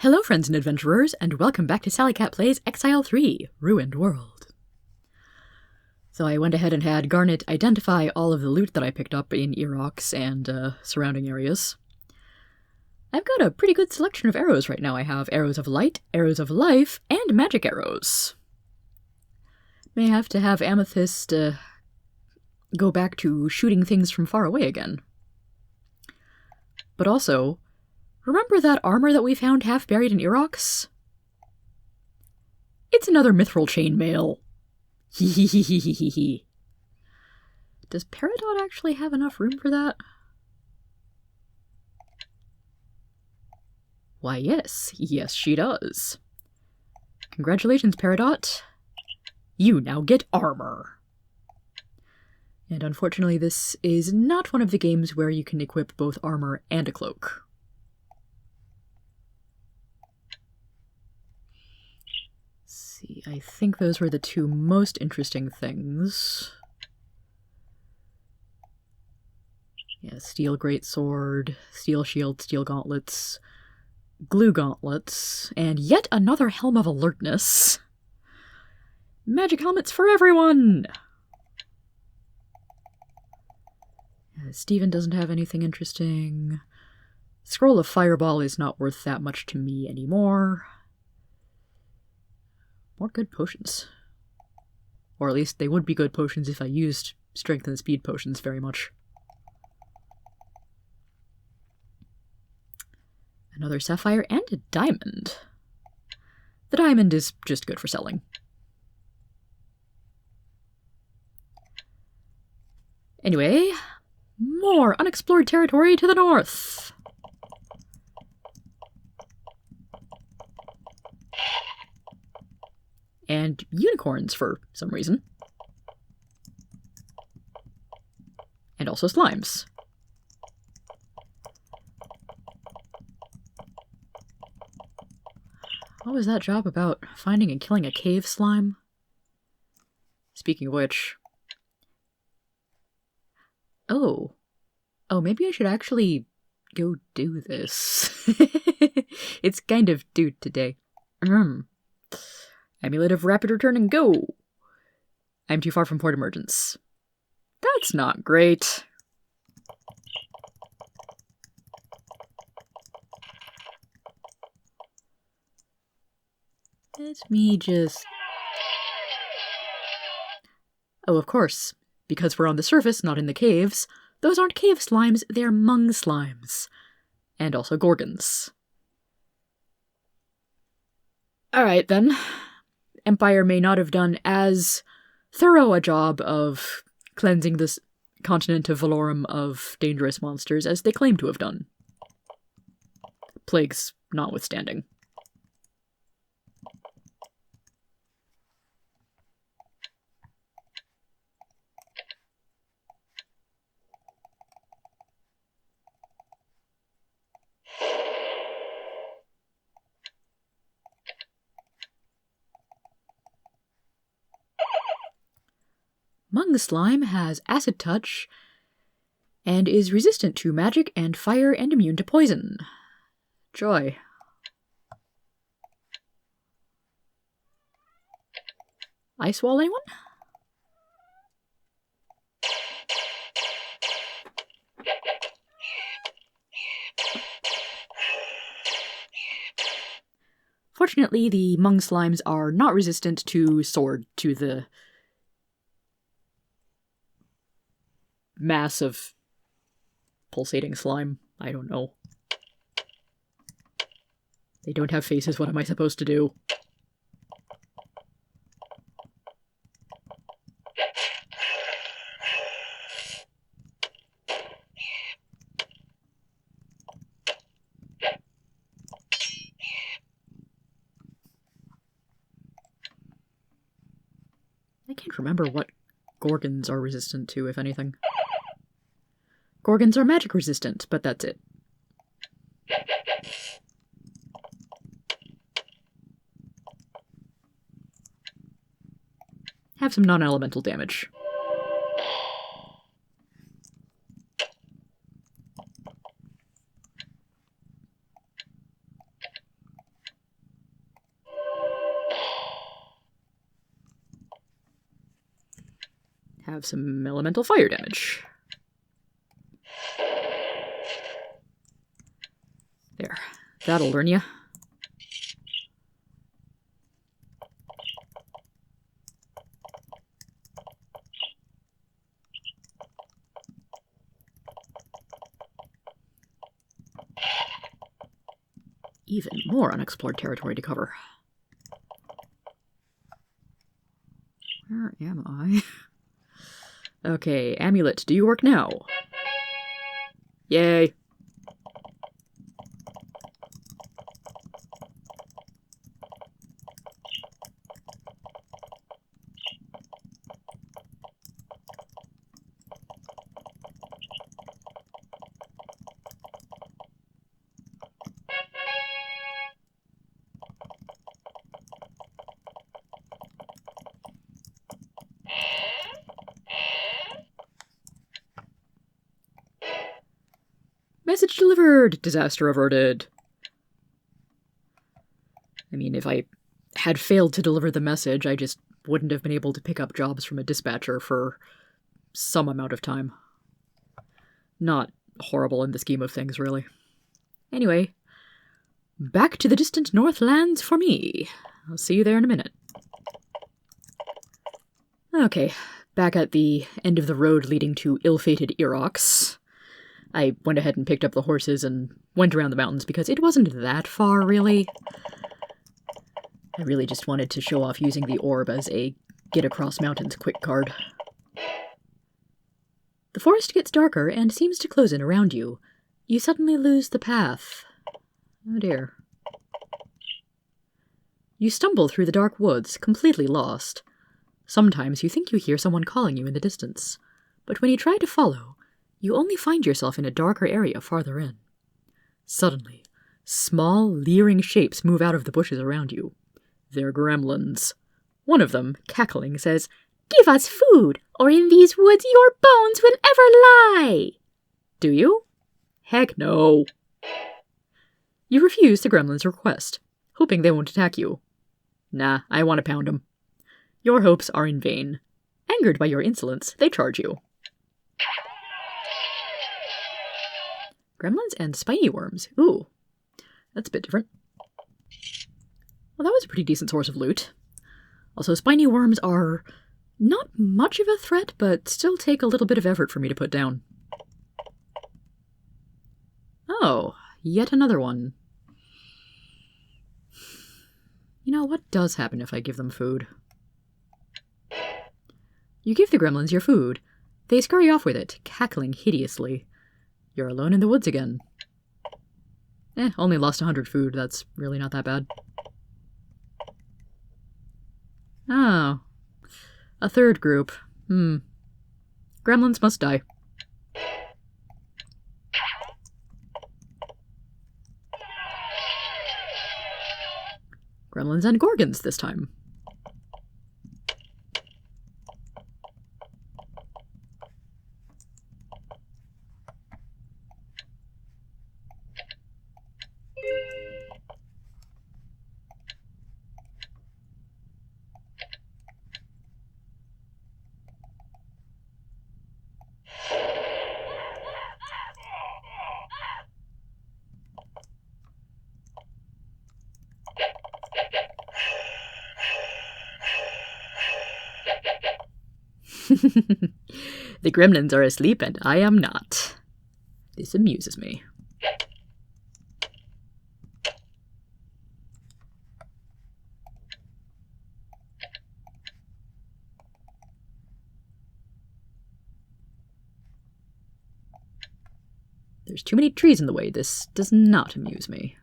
Hello friends and adventurers, and welcome back to Sally Cat Plays Exile 3, Ruined World. So I went ahead and had Garnet identify all of the loot that I picked up in Erox and surrounding areas. I've got a pretty good selection of arrows right now. I have arrows of light, arrows of life, and magic arrows. May have to have Amethyst go back to shooting things from far away again. But also, remember that armor that we found half buried in Erox? It's another mithril chainmail. Hehehehehe. Does Peridot actually have enough room for that? Why, yes. Yes, she does. Congratulations, Peridot. You now get armor. And unfortunately, this is not one of the games where you can equip both armor and a cloak. See, I think those were the two most interesting things. Yeah, steel greatsword, steel shield, steel gauntlets, glue gauntlets, and yet another helm of alertness. Magic helmets for everyone! Steven doesn't have anything interesting. Scroll of Fireball is not worth that much to me anymore. More good potions. Or at least they would be good potions if I used strength and speed potions very much. Another sapphire and a diamond. The diamond is just good for selling. Anyway, more unexplored territory to the north. And unicorns for some reason. And also slimes. What was that job about finding and killing a cave slime? Speaking of which... Oh, maybe I should actually go do this. It's kind of due today. Amulet of Rapid Return and go! I'm too far from Port Emergence. That's not great. Let me just... Oh, of course. Because we're on the surface, not in the caves, those aren't cave slimes, they're mung slimes. And also gorgons. Alright then. Empire may not have done as thorough a job of cleansing this continent of Valorum of dangerous monsters as they claim to have done. Plagues notwithstanding. Mung slime has acid touch and is resistant to magic and fire and immune to poison. Joy. Ice wall, anyone? Fortunately, the mung slimes are not resistant to sword, to the mass of pulsating slime. I don't know. They don't have faces, what am I supposed to do? I can't remember what gorgons are resistant to, if anything. Gorgons are magic resistant, but that's it. Have some non-elemental damage. have some elemental fire damage. There. That'll learn ya. Even more unexplored territory to cover. Where am I? Okay, amulet, do you work now? Yay. Message delivered! Disaster averted. I mean, if I had failed to deliver the message, I just wouldn't have been able to pick up jobs from a dispatcher for some amount of time. Not horrible in the scheme of things, really. Anyway, back to the distant Northlands for me. I'll see you there in a minute. Okay, back at the end of the road leading to ill-fated Erox. I went ahead and picked up the horses and went around the mountains because it wasn't that far, really. I really just wanted to show off using the orb as a get-across mountains quick card. The forest gets darker and seems to close in around you. You suddenly lose the path. Oh dear. You stumble through the dark woods, completely lost. Sometimes you think you hear someone calling you in the distance, but when you try to follow, you only find yourself in a darker area farther in. Suddenly, small, leering shapes move out of the bushes around you. They're gremlins. One of them, cackling, says, "Give us food, or in these woods your bones will ever lie!" Do you? Heck no. You refuse the gremlins' request, hoping they won't attack you. Nah, I want to pound them. Your hopes are in vain. Angered by your insolence, they charge you. Gremlins and spiny worms. Ooh, that's a bit different. Well, that was a pretty decent source of loot. Also, spiny worms are not much of a threat, but still take a little bit of effort for me to put down. Oh, yet another one. You know, what does happen if I give them food? You give the gremlins your food. They scurry off with it, cackling hideously. You're alone in the woods again. Only lost 100 food. That's really not that bad. Oh. A third group. Gremlins must die. Gremlins and Gorgons this time. The gremlins are asleep and I am not. This amuses me. There's too many trees in the way. This does not amuse me.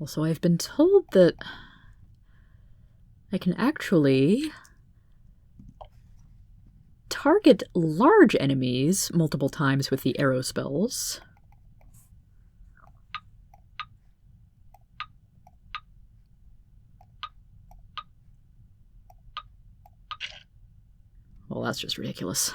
Also, I've been told that I can actually target large enemies multiple times with the arrow spells. Well, that's just ridiculous.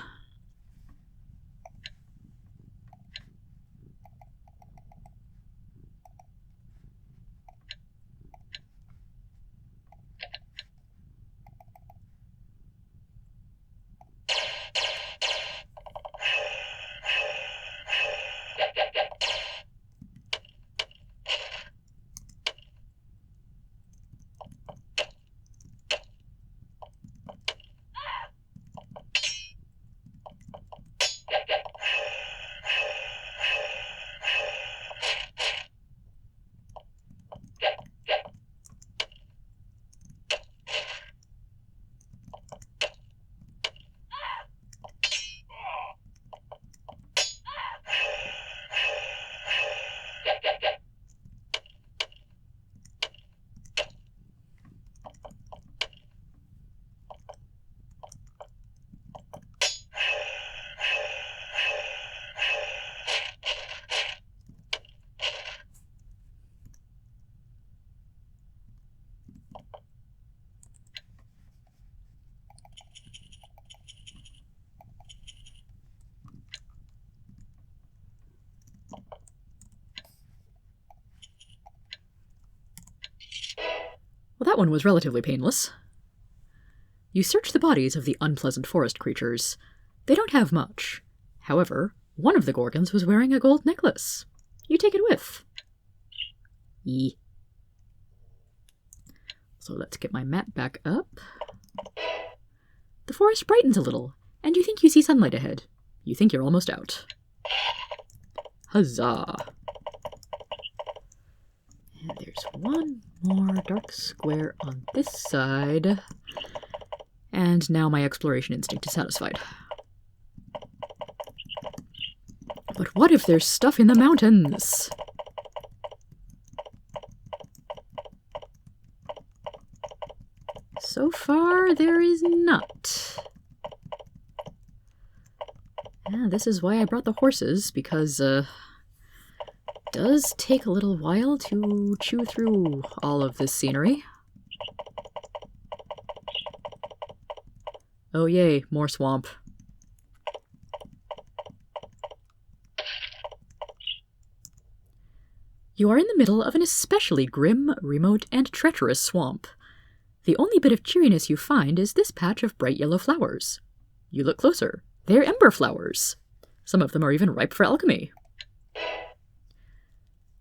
Well, that one was relatively painless. You search the bodies of the unpleasant forest creatures. They don't have much. However, one of the Gorgons was wearing a gold necklace. You take it with. So let's get my map back up. The forest brightens a little, and you think you see sunlight ahead. You think you're almost out. Huzzah! And there's one more dark square on this side. And now my exploration instinct is satisfied. But what if there's stuff in the mountains? So far, there is not. Yeah, this is why I brought the horses, because it does take a little while to chew through all of this scenery. Oh yay, more swamp. You are in the middle of an especially grim, remote, and treacherous swamp. The only bit of cheeriness you find is this patch of bright yellow flowers. You look closer. They're ember flowers. Some of them are even ripe for alchemy.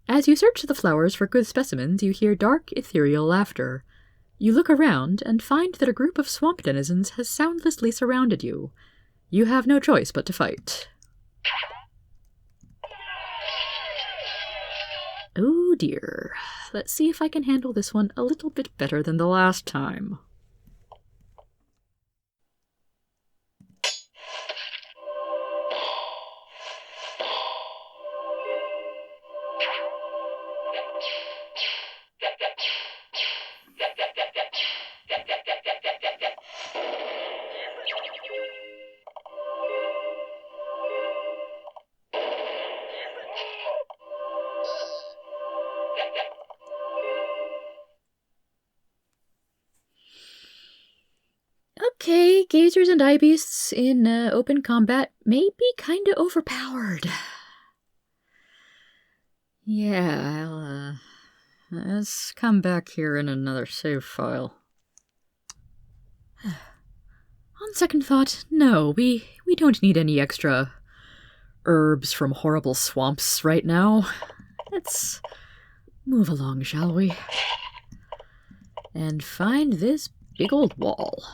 As you search the flowers for good specimens, you hear dark, ethereal laughter. You look around and find that a group of swamp denizens has soundlessly surrounded you. You have no choice but to fight. Oh dear. Let's see if I can handle this one a little bit better than the last time. Okay, gazers and eye beasts in open combat may be kinda overpowered. Yeah, let's come back here in another save file. On second thought, no, we don't need any extra herbs from horrible swamps right now. Let's move along, shall we? And find this big old wall.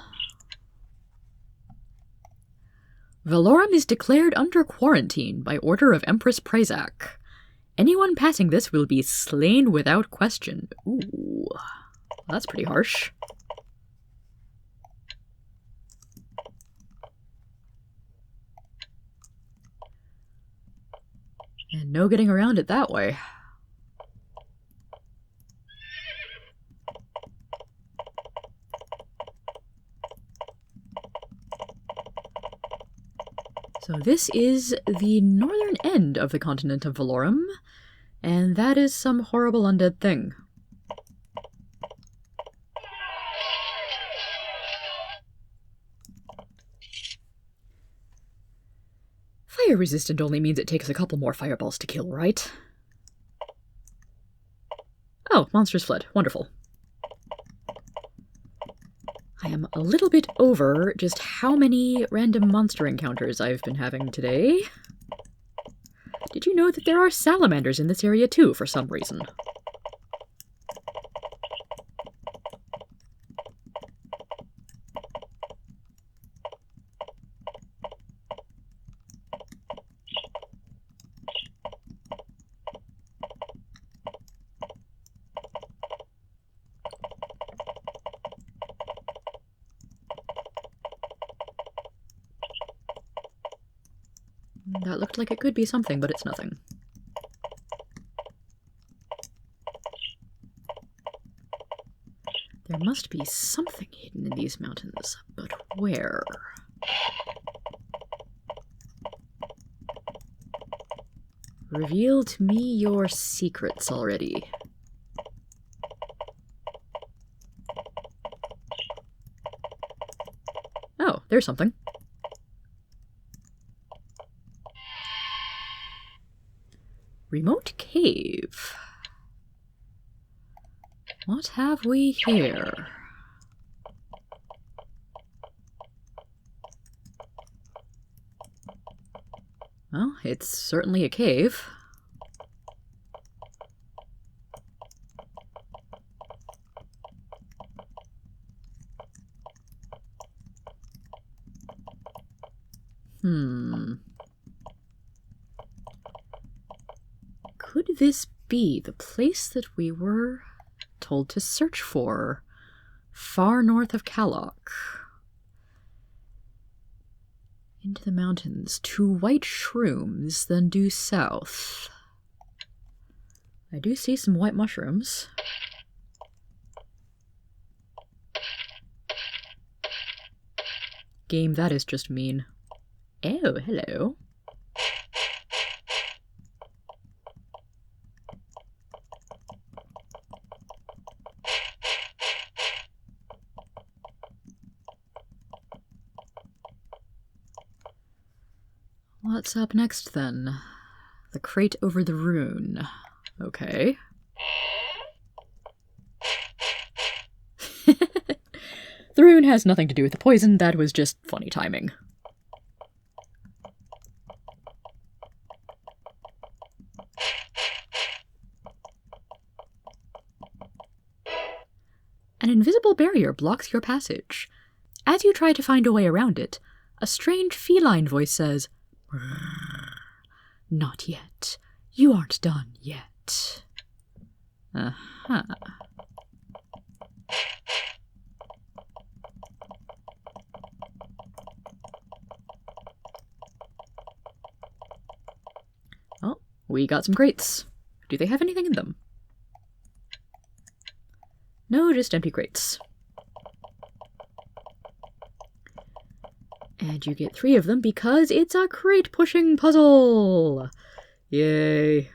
Valorum is declared under quarantine by order of Empress Pryzak. Anyone passing this will be slain without question. Ooh, that's pretty harsh. And no getting around it that way. So this is the northern end of the continent of Valorum, and that is some horrible undead thing. Fire resistant only means it takes a couple more fireballs to kill, right? Oh, monsters fled. Wonderful. I am a little bit over just how many random monster encounters I've been having today. Did you know that there are salamanders in this area too, for some reason? That looked like it could be something, but it's nothing. There must be something hidden in these mountains, but where? Reveal to me your secrets already. Oh, there's something. Remote cave. What have we here? Well, it's certainly a cave. Could this be the place that we were told to search for, far north of Kalok? Into the mountains, 2 white shrooms, then due south. I do see some white mushrooms. Game, that is just mean. Oh, hello. What's up next, then? The crate over the rune. Okay. The rune has nothing to do with the poison, that was just funny timing. An invisible barrier blocks your passage. As you try to find a way around it, a strange feline voice says, "Not yet. You aren't done yet." Uh-huh. Oh, we got some crates. Do they have anything in them? No, just empty crates. And you get 3 of them because it's a crate-pushing puzzle! Yay.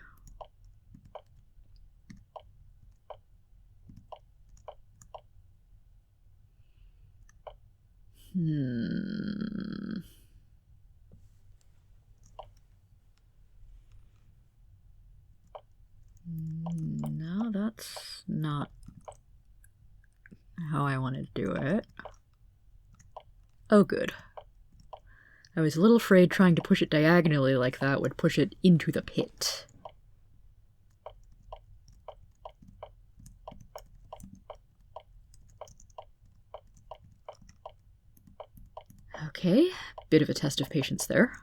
No, that's not how I want to do it. Oh, good. I was a little afraid trying to push it diagonally like that would push it into the pit. Okay, bit of a test of patience there.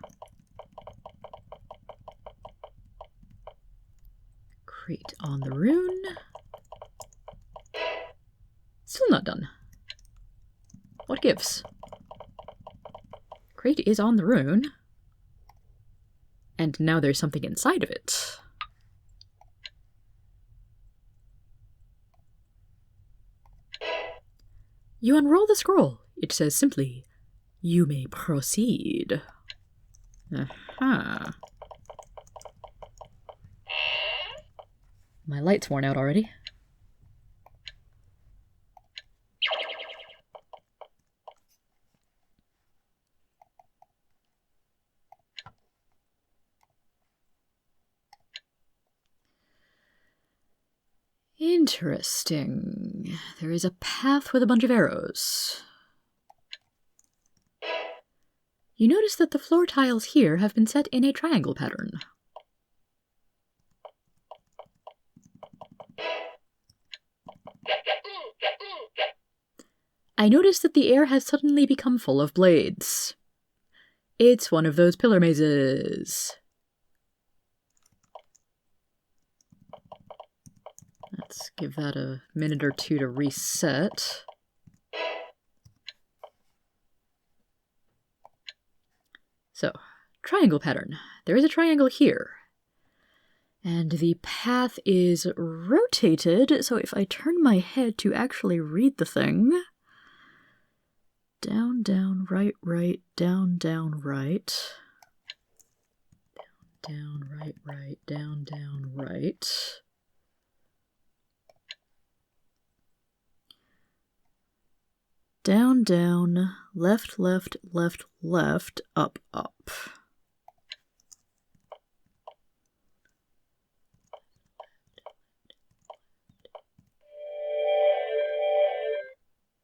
Crate on the rune. Still not done. What gives? Crate is on the rune. And now there's something inside of it. You unroll the scroll. It says simply, "You may proceed." Aha. My light's worn out already. Interesting. There is a path with a bunch of arrows. You notice that the floor tiles here have been set in a triangle pattern. I notice that the air has suddenly become full of blades. It's one of those pillar mazes. Let's give that a minute or two to reset. So, triangle pattern. There is a triangle here. And the path is rotated, so if I turn my head to actually read the thing... Down, down, right, right, down, down, right. Down, right, right, down, down, right. Down, down, left, left, left, left, up, up.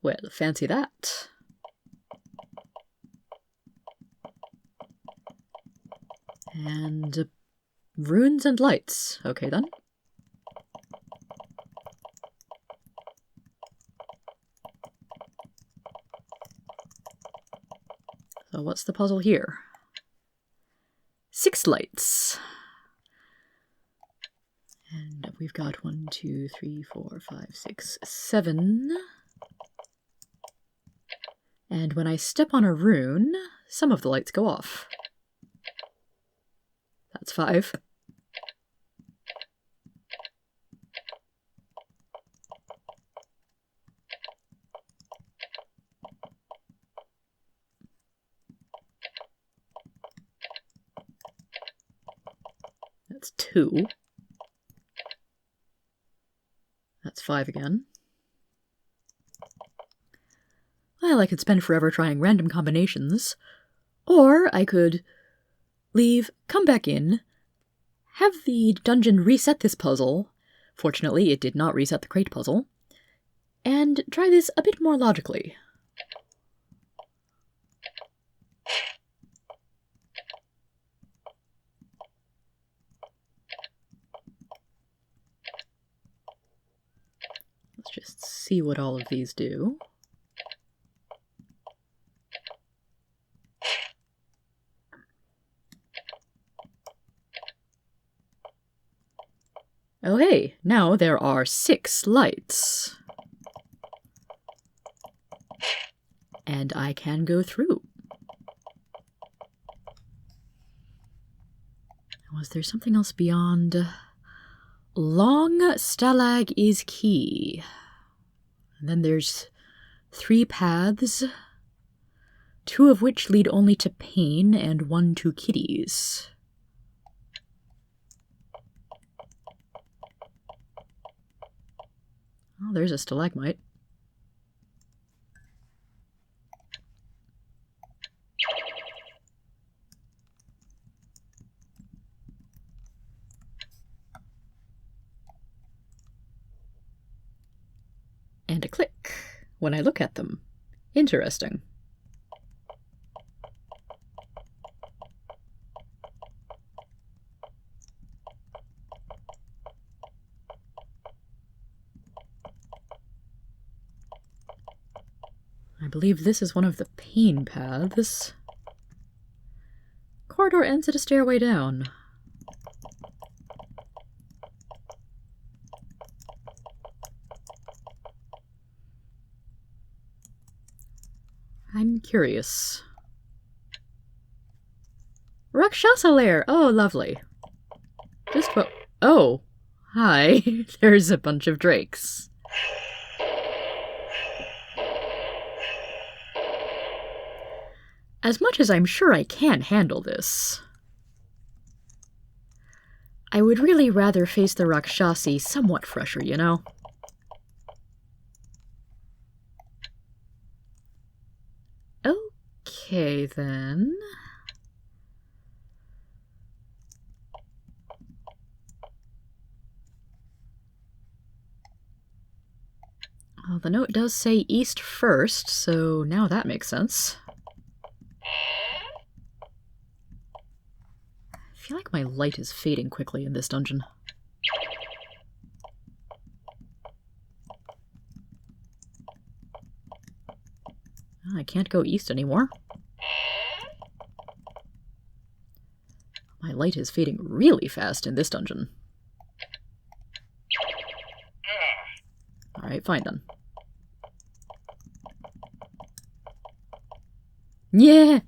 Well, fancy that. And runes and lights. Okay then. So what's the puzzle here? 6 lights. And we've got 1, 2, 3, 4, 5, 6, 7. And when I step on a rune, some of the lights go off. That's 5. That's 2. That's 5 again. Well, I could spend forever trying random combinations. Or I could leave, come back in, have the dungeon reset this puzzle. Fortunately, it did not reset the crate puzzle. And try this a bit more logically. Let's just see what all of these do. Oh hey, now there are 6 lights. And I can go through. Was there something else beyond? Long stalag is key. And then there's 3 paths, 2 of which lead only to pain and 1 to kitties. Oh, there's a stalagmite. And a click when I look at them. Interesting. I believe this is one of the pain paths. Corridor ends at a stairway down. I'm curious. Rakshasa lair! Oh, lovely. Just what... Oh, hi. There's a bunch of drakes. As much as I'm sure I can handle this, I would really rather face the Rakshasi somewhat fresher, you know? Okay, then. Well, the note does say east first, so now that makes sense. I feel like my light is fading quickly in this dungeon. I can't go east anymore. My light is fading really fast in this dungeon. Alright, fine then. Yeah!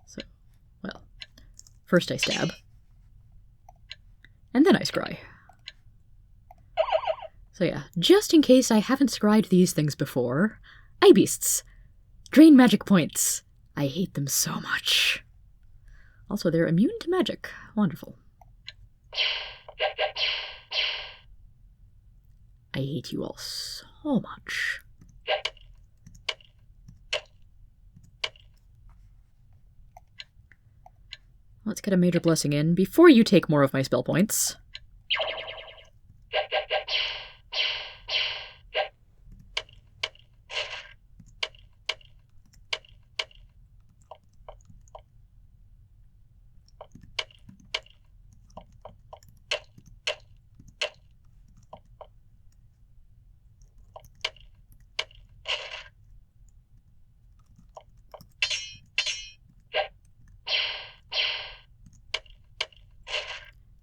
So, well, first I stab. And then I scry. So yeah, just in case I haven't scried these things before, eye beasts! Drain magic points! I hate them so much. Also, they're immune to magic. Wonderful. I hate you all so much. Let's get a major blessing in before you take more of my spell points.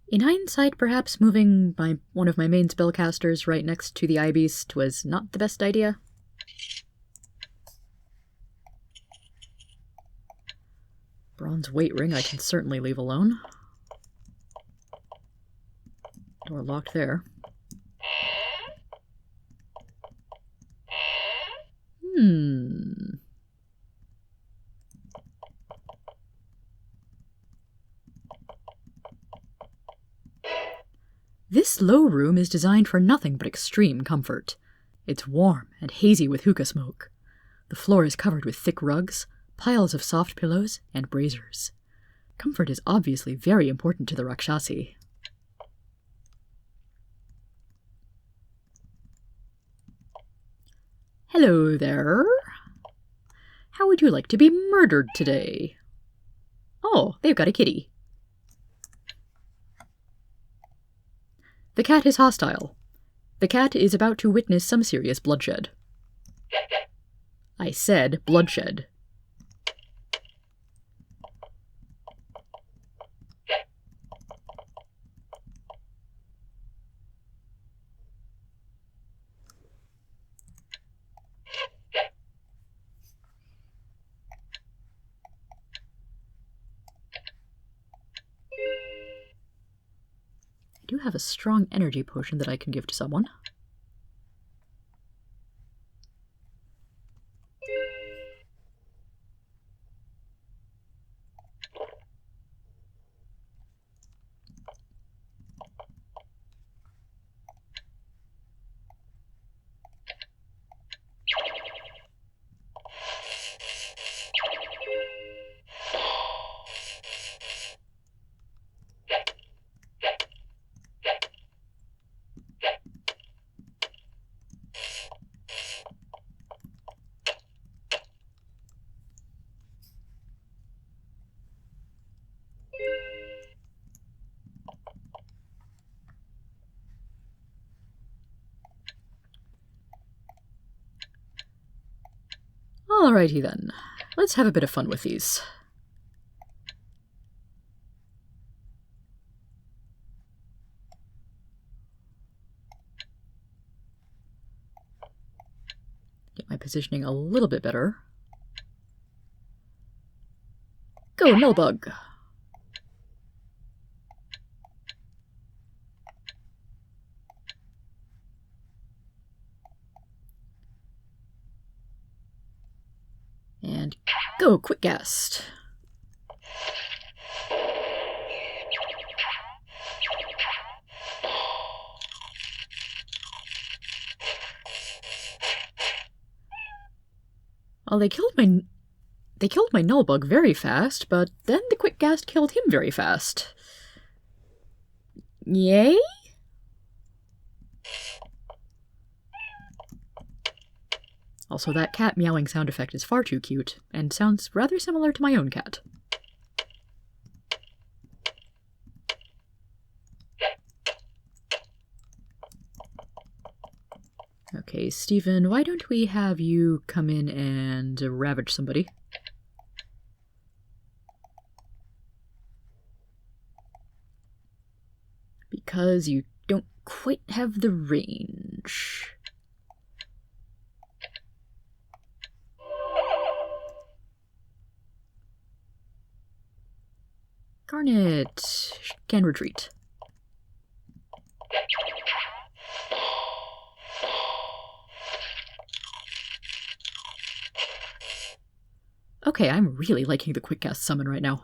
In hindsight, perhaps moving one of my main spellcasters right next to the Eye Beast was not the best idea. Bronze weight ring I can certainly leave alone. Door locked there. This low room is designed for nothing but extreme comfort. It's warm and hazy with hookah smoke. The floor is covered with thick rugs, piles of soft pillows, and braziers. Comfort is obviously very important to the Rakshasi. Hello there. How would you like to be murdered today? Oh, they've got a kitty. The cat is hostile. The cat is about to witness some serious bloodshed. I said bloodshed. I do have a strong energy potion that I can give to someone. Alrighty then, let's have a bit of fun with these. Get my positioning a little bit better. Go, Nullbug! And go, Quick Gast! Well, they killed my nullbug very fast, but then the quick cast killed him very fast. Yay? Also, that cat meowing sound effect is far too cute, and sounds rather similar to my own cat. Okay, Stephen, why don't we have you come in and ravage somebody? Because you don't quite have the range. Garnet can retreat. Okay, I'm really liking the quick cast summon right now.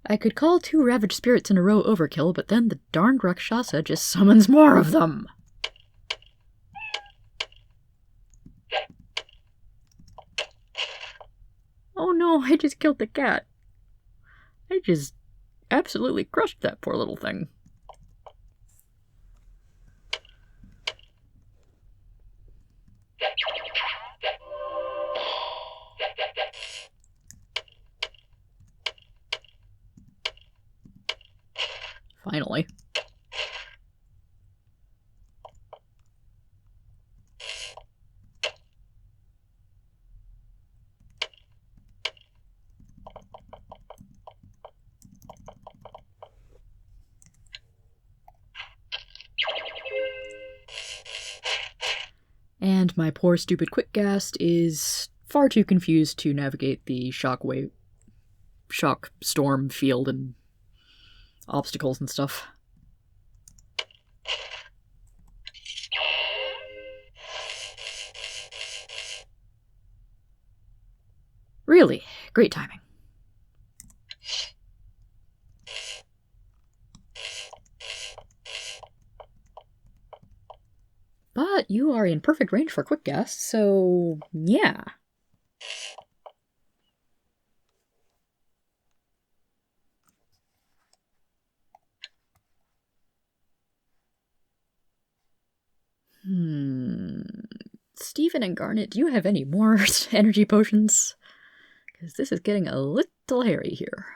I could call 2 Ravaged Spirits in a row overkill, but then the darned Rakshasa just summons more of them! Oh no, I just killed the cat. I just absolutely crushed that poor little thing. Finally. And my poor stupid Quickgast is far too confused to navigate the shock storm field and obstacles and stuff. Really, great timing. But you are in perfect range for quick gas, so yeah. Stephen and Garnet, do you have any more energy potions? Because this is getting a little hairy here.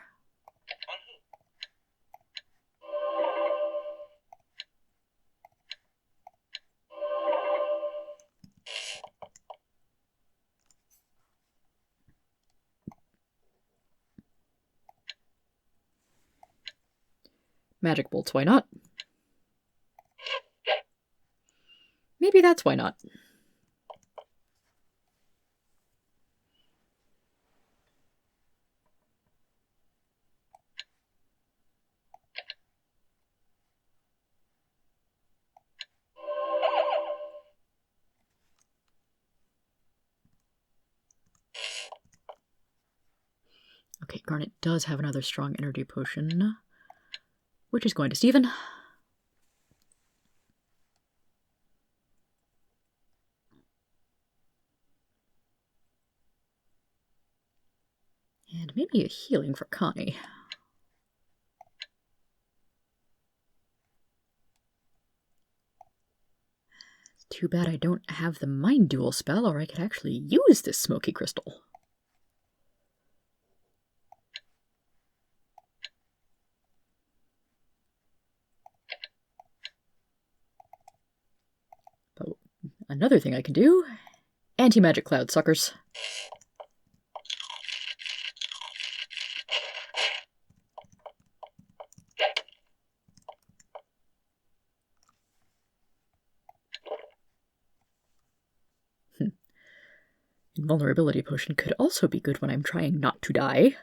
Magic bolts, why not? Maybe that's why not. Okay, Garnet does have another strong energy potion, which is going to Stephen. And maybe a healing for Connie. Too bad I don't have the Mind Duel spell, or I could actually use this smoky crystal. But another thing I can do, anti-magic cloud, suckers. Vulnerability potion could also be good when I'm trying not to die.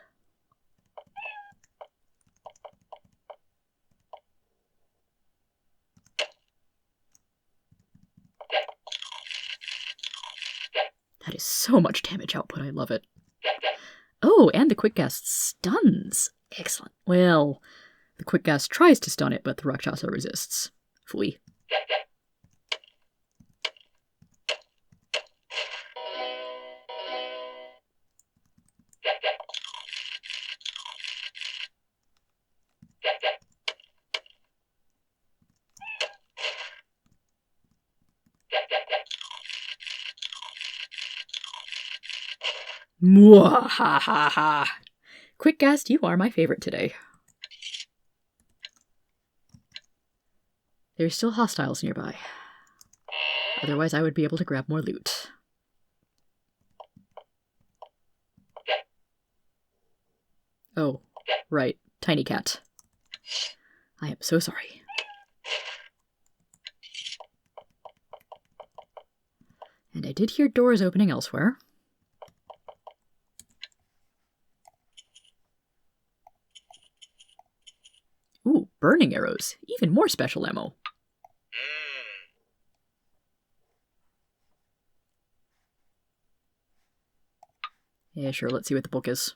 That is so much damage output, I love it. Oh, and the quick gas stuns. Excellent. Well, the quick gas tries to stun it, but the Rakshasa resists. Flee. Mwahaha! Quick Gas, you are my favorite today. There's still hostiles nearby. Otherwise, I would be able to grab more loot. Oh, right. Tiny cat. I am so sorry. And I did hear doors opening elsewhere. Ooh, burning arrows. Even more special ammo. Yeah, sure, let's see what the book is.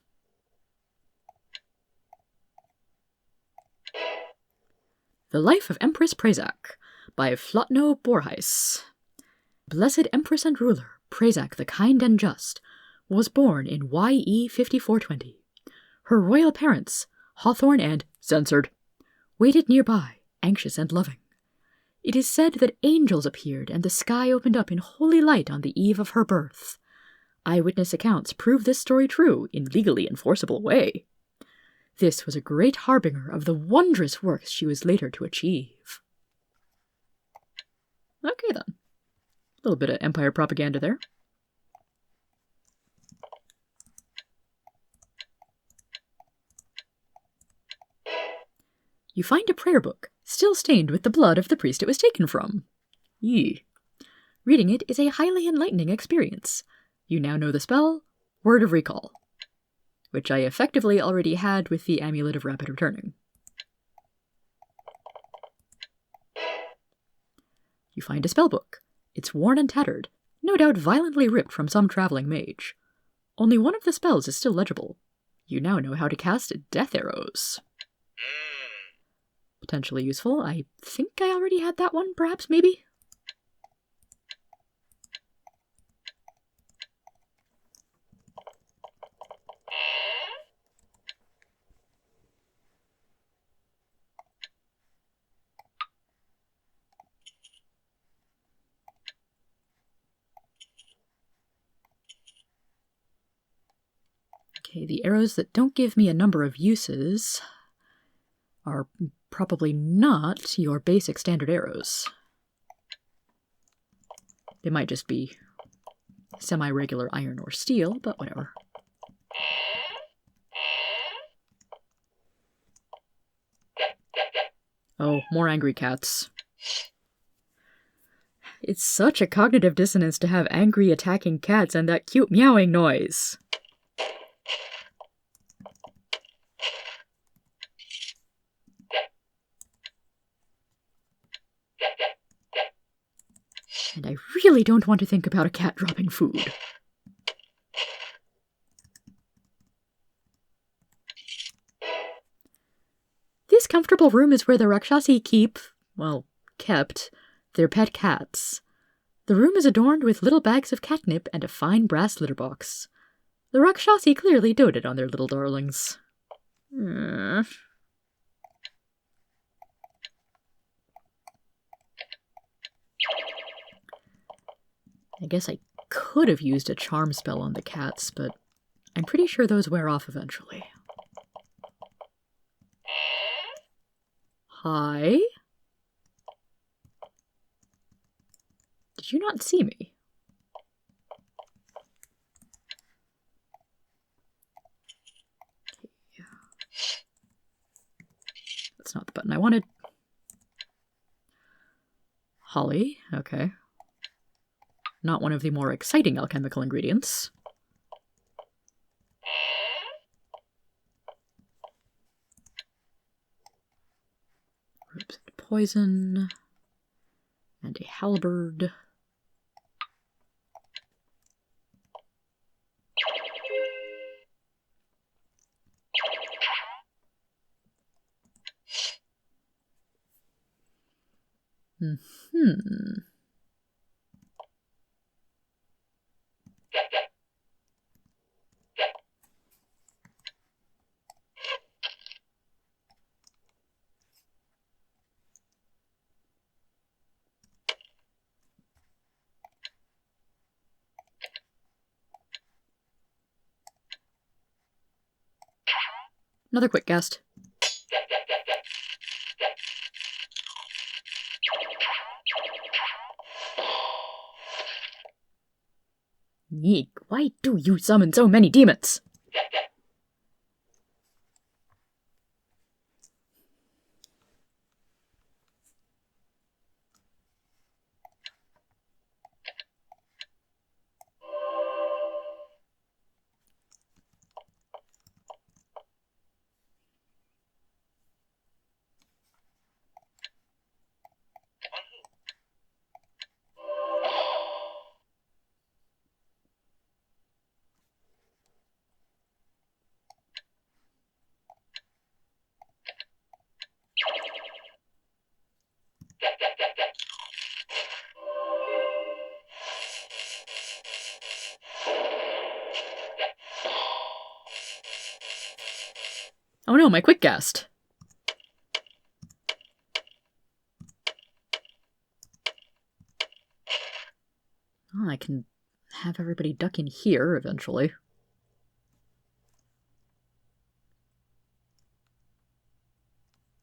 The Life of Empress Prazak by Flotno Borheis. Blessed Empress and Ruler, Prazak the Kind and Just, was born in YE 5420. Her royal parents, Hawthorne and Censored, waited nearby, anxious and loving. It is said that angels appeared and the sky opened up in holy light on the eve of her birth. Eyewitness accounts prove this story true in legally enforceable way. This was a great harbinger of the wondrous works she was later to achieve. Okay then. A little bit of Empire propaganda there. You find a prayer book, still stained with the blood of the priest it was taken from. Yee. Reading it is a highly enlightening experience. You now know the spell, Word of Recall, which I effectively already had with the Amulet of Rapid Returning. You find a spellbook. It's worn and tattered, no doubt violently ripped from some traveling mage. Only one of the spells is still legible. You now know how to cast Death Arrows. Potentially useful. I think I already had that one, perhaps, maybe? Okay, the arrows that don't give me a number of uses are probably not your basic standard arrows. They might just be semi-regular iron or steel, but whatever. Oh, more angry cats. It's such a cognitive dissonance to have angry attacking cats and that cute meowing noise. And I really don't want to think about a cat dropping food. This comfortable room is where the Rakshasi kept their pet cats. The room is adorned with little bags of catnip and a fine brass litter box. The Rakshasi clearly doted on their little darlings. I guess I could have used a charm spell on the cats, but I'm pretty sure those wear off eventually. Hi? Did you not see me? Yeah. That's not the button I wanted. Holly, okay. Not one of the more exciting alchemical ingredients. Ropes and poison. And a halberd. Another quick guest. Yeek, why do you summon so many demons? Oh no, my quick guest. Oh, I can have everybody duck in here eventually.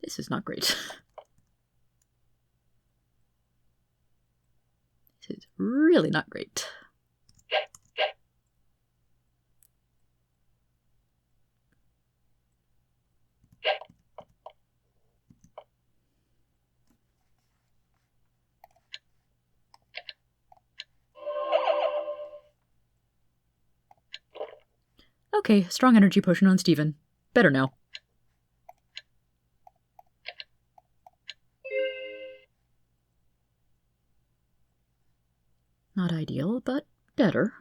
This is not great. This is really not great. Okay, strong energy potion on Steven. Better now. Not ideal, but better.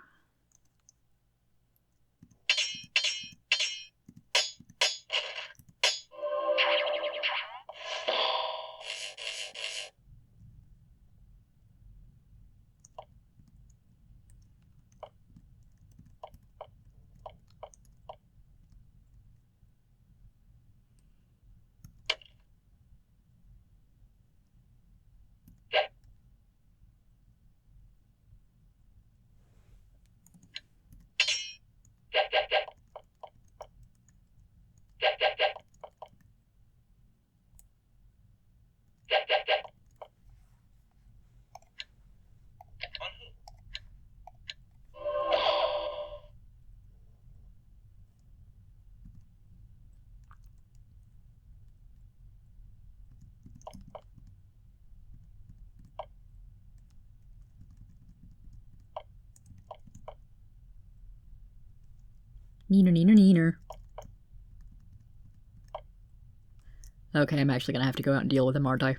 Neener, neener, neener. Okay, I'm actually gonna have to go out and deal with him, aren't I?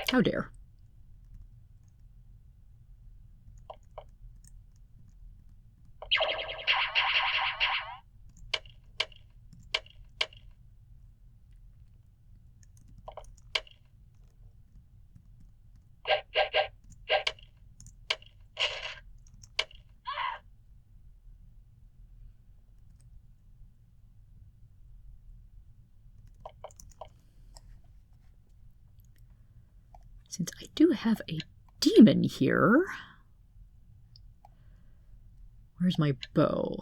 How dare. Since I do have a demon here... Where's my bow?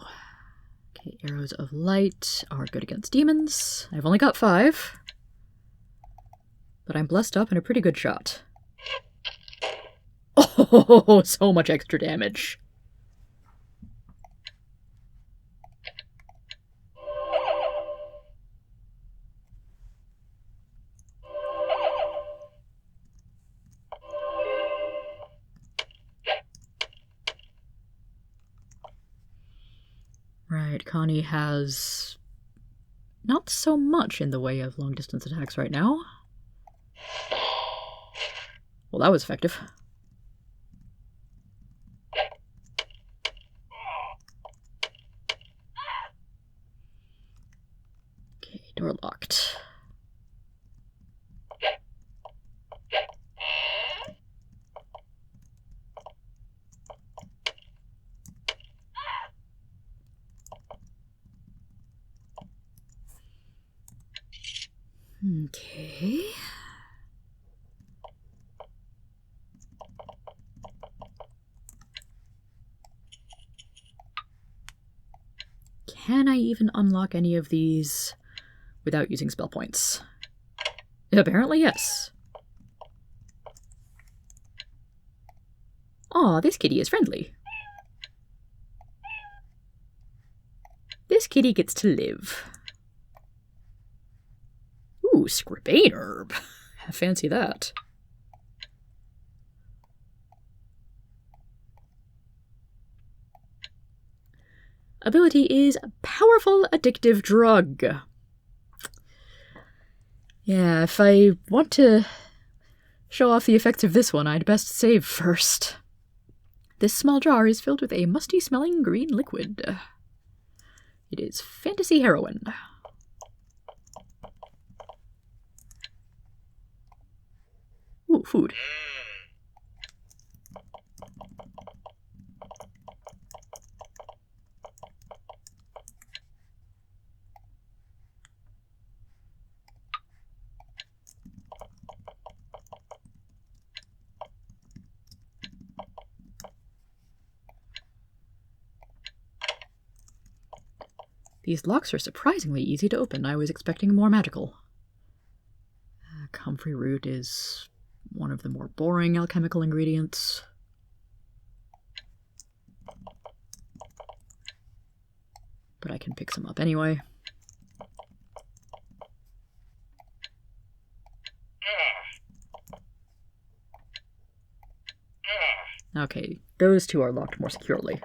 Okay, arrows of light are good against demons. I've only got 5. But I'm blessed up and a pretty good shot. Oh, so much extra damage. Right, Connie has not so much in the way of long-distance attacks right now. Well, that was effective. Okay, door locked. Okay. Can I even unlock any of these without using spell points? Apparently, yes. Aw, this kitty is friendly. This kitty gets to live. Ooh, scribane herb. Fancy that. Ability is powerful addictive drug. Yeah, if I want to show off the effects of this one, I'd best save first. This small jar is filled with a musty-smelling green liquid. It is fantasy heroin. Ooh, food. These locks are surprisingly easy to open. I was expecting more magical. Comfrey root is one of the more boring alchemical ingredients. But I can pick some up anyway. Okay, those two are locked more securely.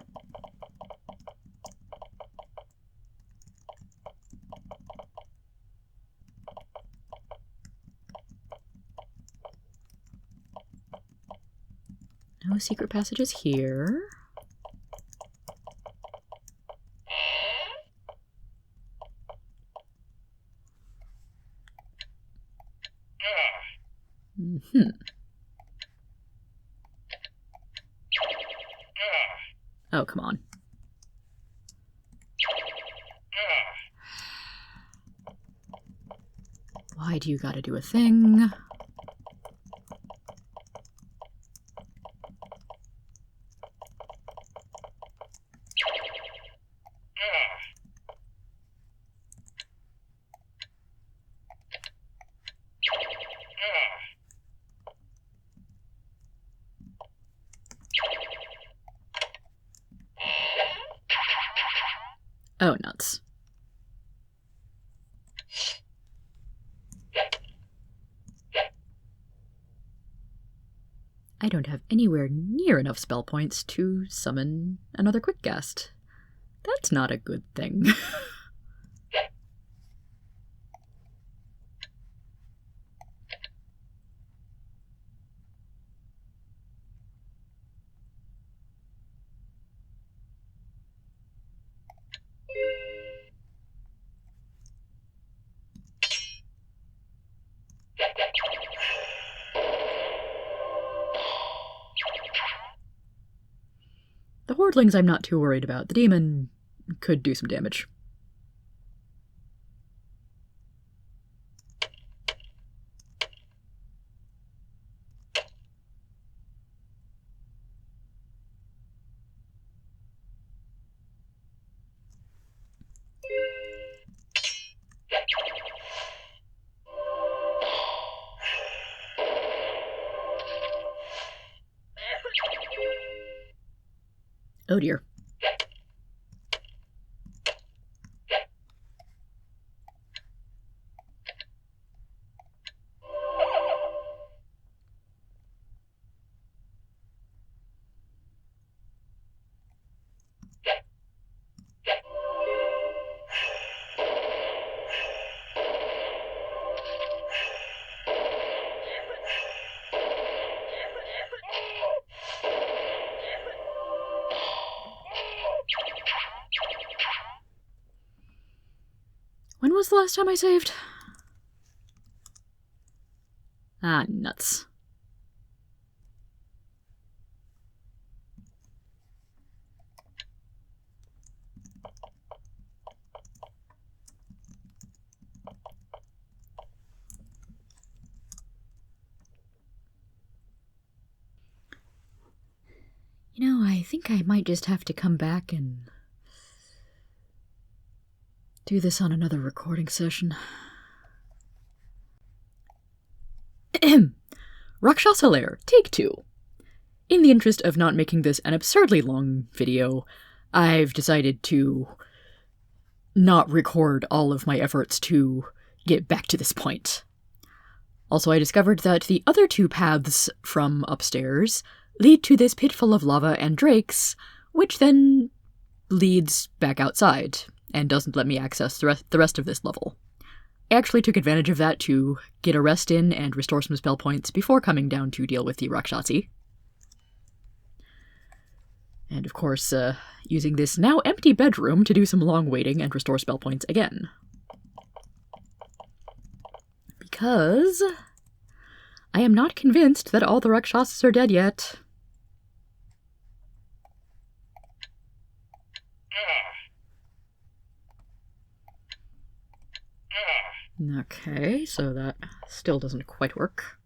No secret passages here. Oh, come on. Why do you gotta do a thing? Oh, nuts. I don't have anywhere near enough spell points to summon another quick cast. That's not a good thing. The Hordlings I'm not too worried about. The demon could do some damage. Oh dear. was the last time I saved? Ah, nuts. You know, I think I might just have to come back and do this on another recording session. Rakshasa Lair, take 2. In the interest of not making this an absurdly long video, I've decided to not record all of my efforts to get back to this point. Also, I discovered that the other 2 paths from upstairs lead to this pit full of lava and drakes, which then leads back outside and doesn't let me access the rest of this level. I actually took advantage of that to get a rest in and restore some spell points before coming down to deal with the Rakshasi. And of course, using this now empty bedroom to do some long waiting and restore spell points again. Because I am not convinced that all the Rakshasas are dead yet. Okay, so that still doesn't quite work.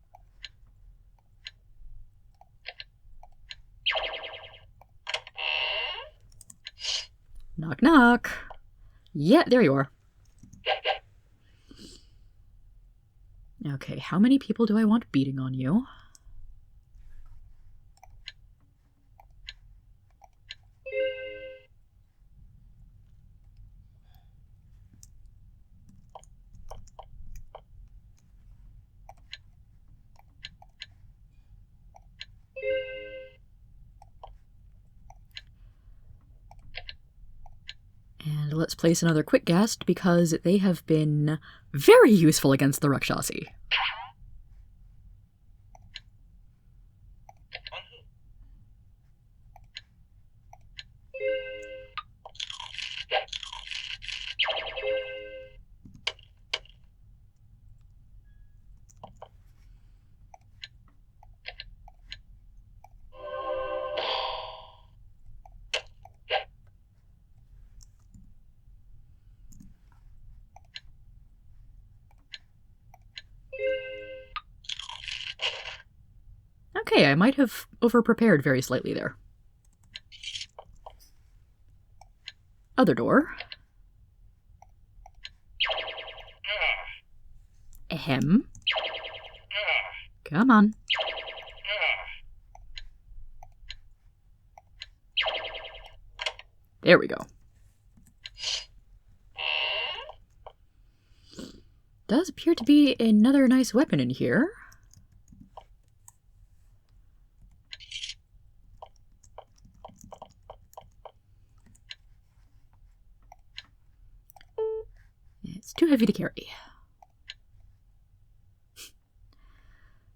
Knock, knock. Yeah, there you are. Okay, how many people do I want beating on you? And let's place another quick guest because they have been very useful against the Rakshasi. Okay, I might have over-prepared very slightly there. Other door. Ahem. Come on. There we go. Does appear to be another nice weapon in here. It's too heavy to carry.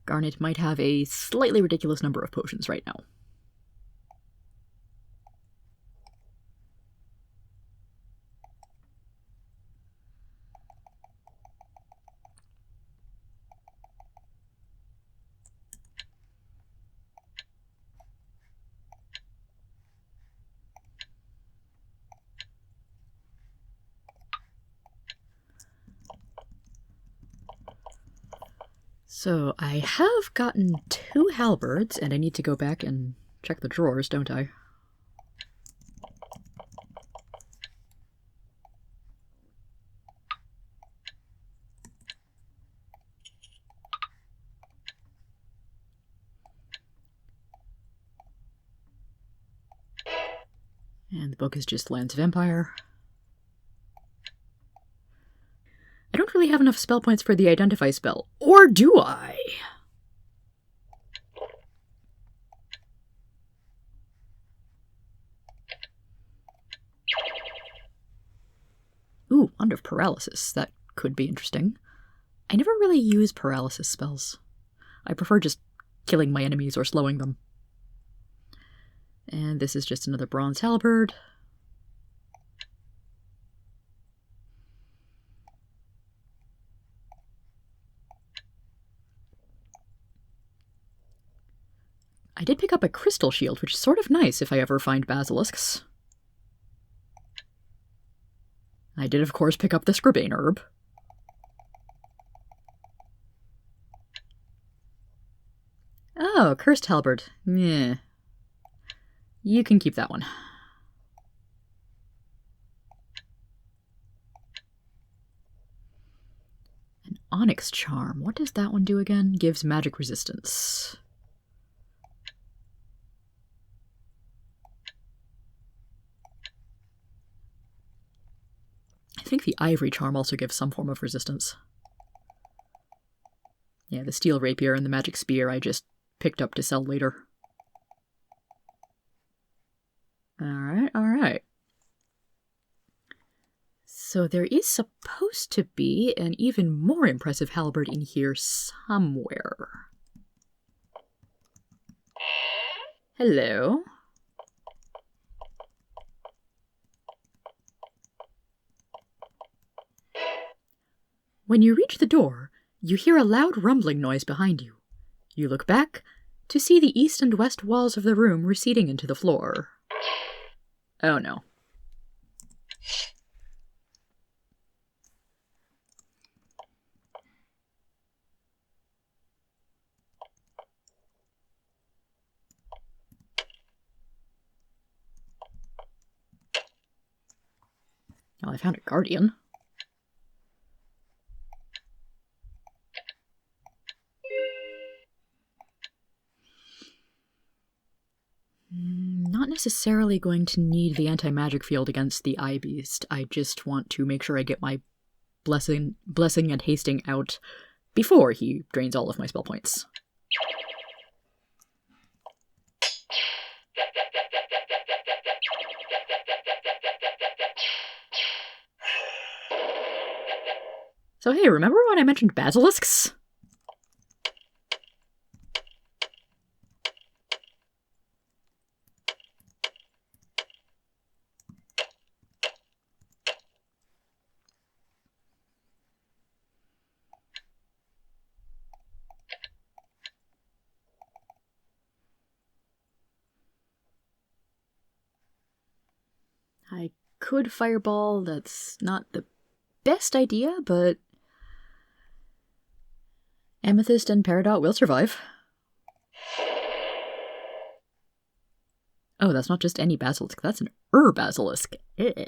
Garnet might have a slightly ridiculous number of potions right now. So I have gotten 2 halberds, and I need to go back and check the drawers, don't I? And the book is just Lands of Empire. I don't really have enough spell points for the Identify spell. Or do I? Ooh, Wand of Paralysis. That could be interesting. I never really use paralysis spells. I prefer just killing my enemies or slowing them. And this is just another bronze halberd. I did pick up a crystal shield, which is sort of nice if I ever find basilisks. I did, of course, pick up the scribane herb. Oh, cursed halberd. Yeah. You can keep that one. An onyx charm. What does that one do again? Gives magic resistance. I think the ivory charm also gives some form of resistance. Yeah, the steel rapier and the magic spear I just picked up to sell later. Alright, alright. So there is supposed to be an even more impressive halberd in here somewhere. Hello. When you reach the door, you hear a loud rumbling noise behind you. You look back to see the east and west walls of the room receding into the floor. Oh no. Well, I found a guardian. Not necessarily going to need the anti-magic field against the eye beast. I just want to make sure I get my blessing and hasting out before he drains all of my spell points. So hey, remember when I mentioned basilisks? I could fireball, that's not the best idea, but Amethyst and Peridot will survive. Oh, that's not just any basilisk, that's an basilisk. Eh.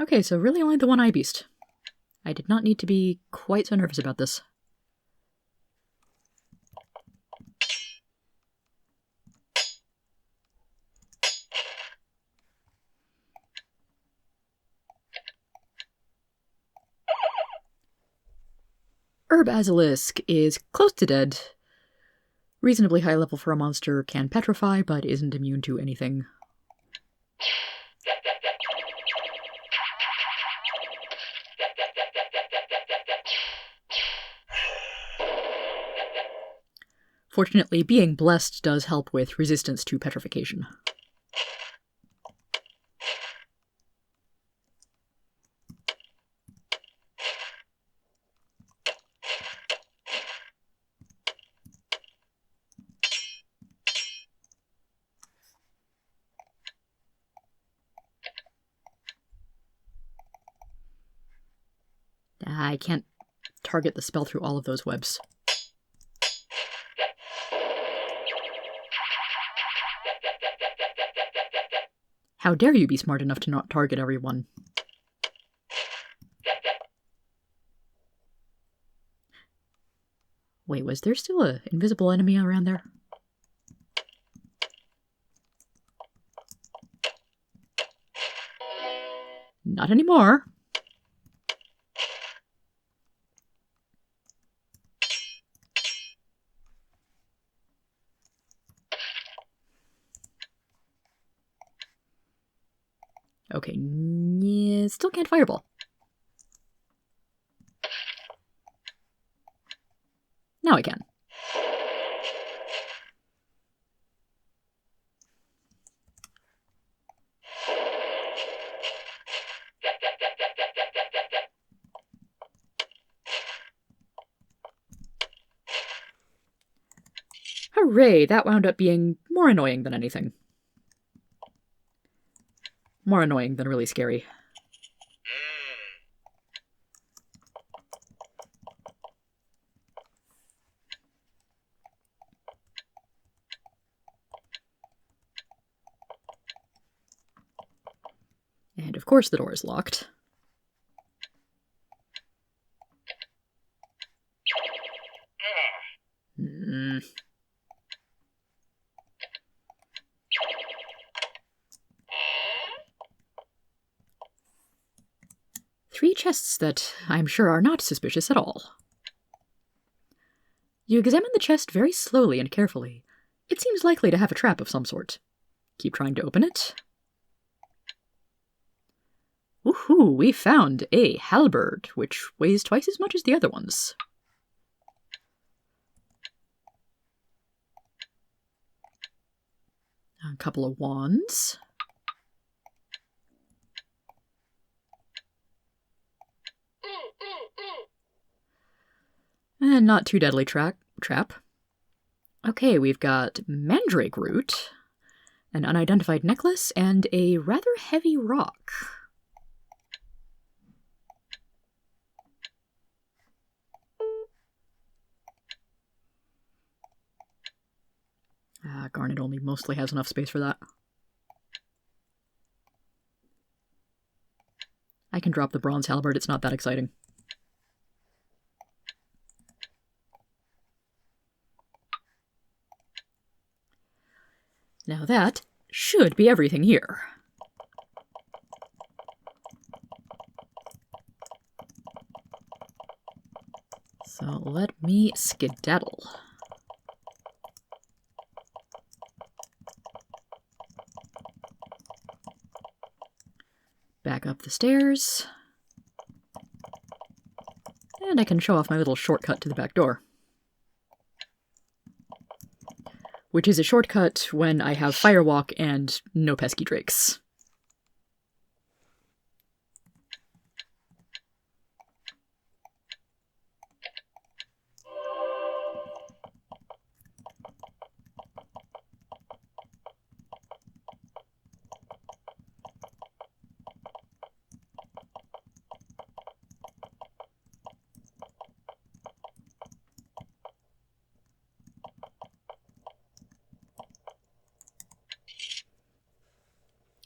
Okay, so really only the one eye beast. I did not need to be quite so nervous about this. Basilisk is close to dead. Reasonably high level for a monster, can petrify, but isn't immune to anything. Fortunately, being blessed does help with resistance to petrification. I can't target the spell through all of those webs. How dare you be smart enough to not target everyone? Wait, was there still an invisible enemy around there? Not anymore. Okay, yeah, still can't fireball. now I can. Hooray, that wound up being more annoying than anything. More annoying than really scary. And of course the door is locked. Three chests that I'm sure are not suspicious at all. You examine the chest very slowly and carefully. It seems likely to have a trap of some sort. Keep trying to open it. Woohoo! We found a Halberd, which weighs twice as much as the other ones. A couple of wands. And not too deadly trap. Okay, we've got mandrake root, an unidentified necklace, and a rather heavy rock. Garnet only mostly has enough space for that. I can drop the bronze halberd, it's not that exciting. Now that should be everything here. So let me skedaddle. Back up the stairs. And I can show off my little shortcut to the back door. Which is a shortcut when I have firewalk and no pesky drakes.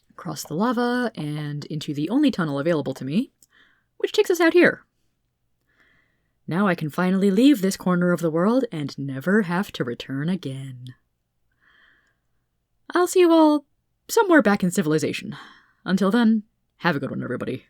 Across the lava and into the only tunnel available to me, which takes us out here. Now I can finally leave this corner of the world and never have to return again. I'll see you all somewhere back in civilization. Until then, have a good one, everybody.